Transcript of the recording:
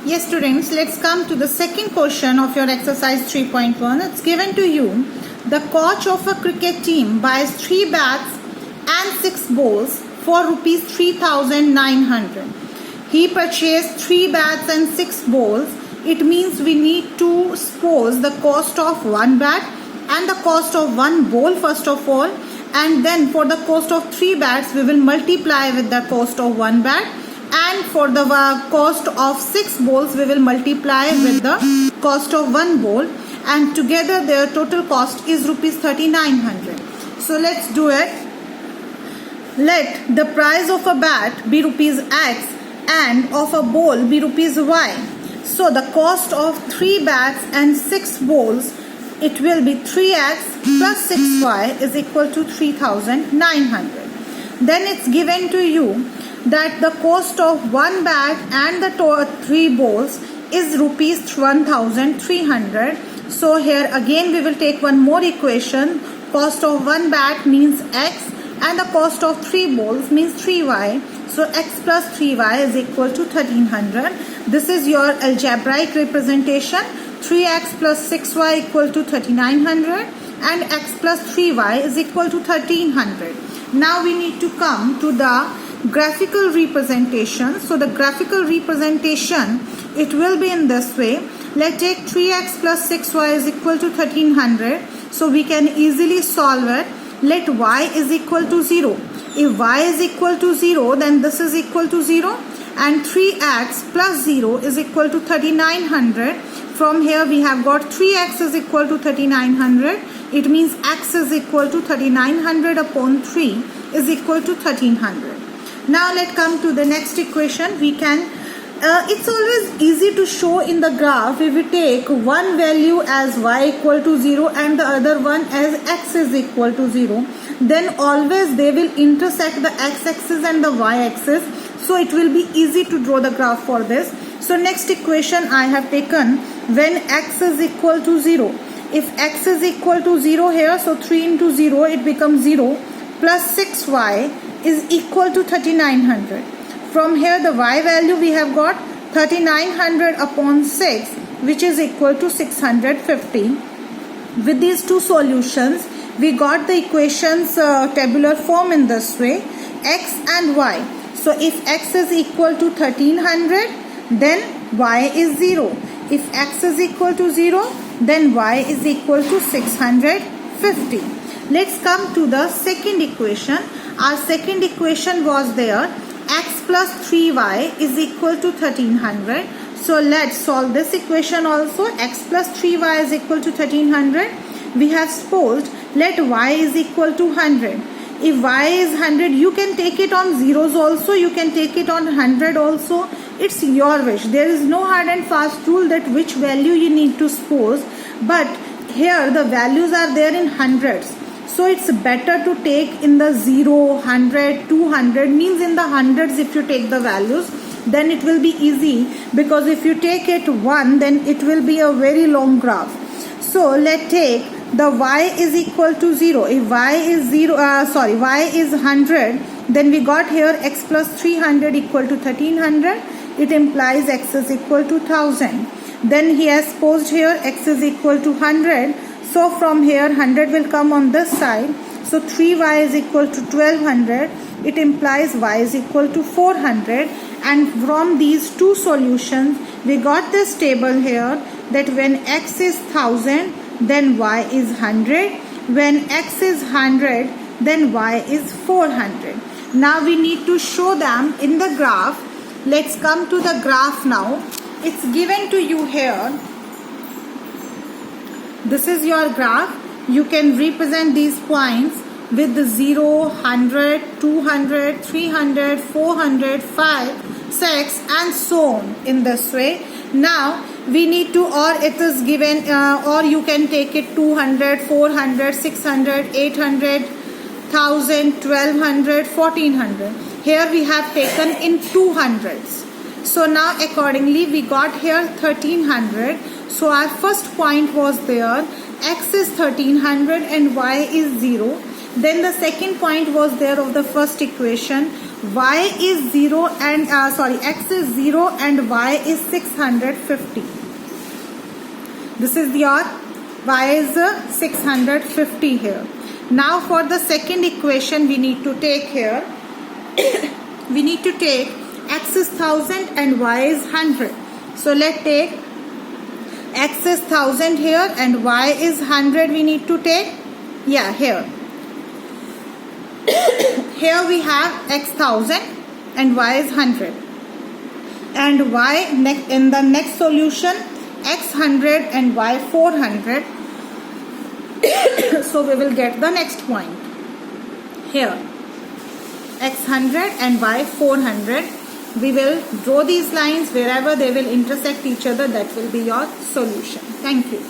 Yes, students, let's come to the second question of your exercise 3.1. It's given to you. The coach of a cricket team buys 3 bats and 6 balls for rupees 3,900. He purchased 3 bats and 6 balls. It means we need to suppose the cost of 1 bat and the cost of 1 ball first of all, and then for the cost of 3 bats we will multiply with the cost of 1 bat, and for the cost of 6 balls we will multiply with the cost of 1 ball, and together their total cost is rupees 3,900. So let's do it. Let the price of a bat be rupees X and of a ball be rupees Y. So the cost of 3 bats and 6 balls, it will be 3x plus 6y is equal to 3,900. Then it's given to you that the cost of 1 bat and the 3 balls is rupees 1,300. So here again we will take one more equation. Cost of 1 bat means x and the cost of 3 balls means 3y. So x plus 3y is equal to 1,300. This is your algebraic representation. 3x plus 6y equal to 3,900 and x plus 3y is equal to 1,300. Now we need to come to the graphical representation. So the graphical representation, it will be in this way. Let's take 3x plus 6y is equal to 1,300. So we can easily solve it. Let y is equal to 0. If y is equal to 0, then this is equal to 0, and 3x plus 0 is equal to 3,900. From here we have got 3x is equal to 3,900. It means x is equal to 3,900 upon 3 is equal to 1,300. Now let's come to the next equation. We can it's always easy to show in the graph if we take one value as y equal to 0 and the other one as x is equal to 0. Then always they will intersect the x-axis and the y-axis. So it will be easy to draw the graph for this. So next equation I have taken when x is equal to 0. If x is equal to 0 here, so 3 into 0 it becomes 0 plus 6y is equal to 3,900. From here the y value we have got 3,900 upon 6 which is equal to 650. With these two solutions we got the equations tabular form in this way, x and y. So if x is equal to 1,300 then y is 0. If x is equal to 0 then y is equal to 650. Let's come to the second equation. Our second equation was there, x plus 3y is equal to 1,300. So let's solve this equation also. X plus 3y is equal to 1,300. We have supposed let y is equal to 100. If y is 100, you can take it on zeros also, you can take it on 100 also. It's your wish. There is no hard and fast rule that which value you need to suppose, but here the values are there in hundreds. So it's better to take in the 0, 100, 200, means in the hundreds if you take the values, then it will be easy, because if you take it 1 then it will be a very long graph. So let's take the y is equal to 0. If y is y is 100, then we got here x plus 300 equal to 1,300. It implies x is equal to 1,000. Then he has posed here x is equal to 100. So from here 100 will come on this side. So 3y is equal to 1,200. It implies y is equal to 400. And from these two solutions we got this table here that when x is 1,000 then y is 100. When x is 100 then y is 400. Now we need to show them in the graph. Let's come to the graph now. It's given to you here. This is your graph. You can represent these points with the 0, 100, 200, 300, 400, 5, 6 and so on in this way. Now we need to, or it is given, or you can take it 200, 400, 600, 800, 1,000, 1,200, 1,400. Here we have taken in 200s. So now accordingly we got here 1,300. So our first point was there, x is 1,300 and y is 0. Then the second point was there of the first equation, y is 0 and x is 0 and y is 650. This is your y is 650 here. Now for the second equation we need to take here. We need to take x is 1000 and y is 100. So let's take x is 1000 here and y is 100 we need to take. Yeah, here. Here we have x 1000 and y is 100. And y in the next solution x 100 and y 400. So we will get the next point. Here x 100 and y 400. We will draw these lines wherever they will intersect each other. That will be your solution. Thank you.